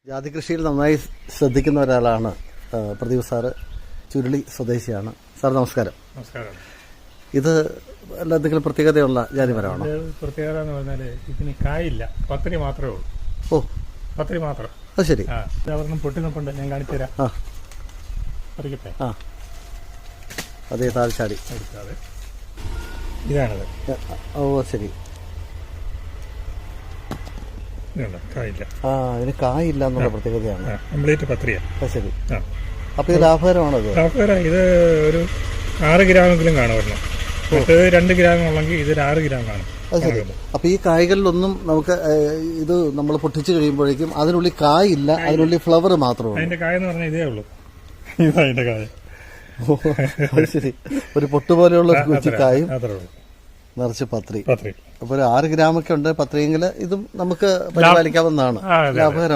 ജാതി കൃഷിയിൽ നന്നായി ശ്രദ്ധിക്കുന്ന ഒരാളാണ് പ്രദീപ് സാറ്. ചുരുളി സ്വദേശിയാണ്. സാർ നമസ്കാരം. നമസ്കാരം. ഇത് എന്തെങ്കിലും പ്രത്യേകതയുള്ള ജാതി മരമാണോ? പ്രത്യേകത എന്ന് പറഞ്ഞാൽ ഇതിന് കായില്ല, പത്രി മാത്രമേ ഉള്ളൂ. ഓ, പത്രി മാത്രം. അത് ശരി. അവർക്കും പൊട്ടി നിൽപ്പുണ്ട്, ഞാൻ കാണിച്ചു തരാം. പറിക്കട്ടെ. അതേ താഴ്ചാടി ഇതാണത്. ഓ ശരി. കായില്ല. ഇതിന് കായില്ല എന്നുള്ള പ്രത്യേകതയാണ്. കംപ്ലീറ്റ് പത്രിയാ. ശരി. അപ്പൊ ഇത് ലാഭകരമാണോ? ലാഭകരം. ഇത് ഒരു 6 ഗ്രാമെങ്കിലും കാണും ഒരെണ്ണം. മറ്റേത് 2 ഗ്രാം ഉള്ളെങ്കിൽ ഇത് 6 ഗ്രാം കാണും. അത് ശരി. അപ്പൊ ഈ കായ്കളിലൊന്നും നമുക്ക് ഇത് നമ്മൾ പൊട്ടിച്ചു കഴിയുമ്പോഴേക്കും അതിനുള്ളിൽ കായില്ല, അതിനുള്ളിൽ ഫ്ലവർ മാത്രമേ ഉള്ളൂ. അതിന്റെ കായ എന്ന് പറഞ്ഞാൽ ഇതേ ഉള്ളൂ. ഇതാ അതിന്റെ കായ. അത് ശരി. ഒരു പൊട്ടുപോലെയുള്ള കുച്ചിക്കായും നിറച്ച് പത്രി. പത്രി അപ്പൊ ഒരു 6 ഗ്രാമൊക്കെ ഉണ്ട് പത്രിയെങ്കിൽ ഇതും നമുക്ക് പരിപാലിക്കാവുന്നതാണ്. ലാഭകരമാണ്.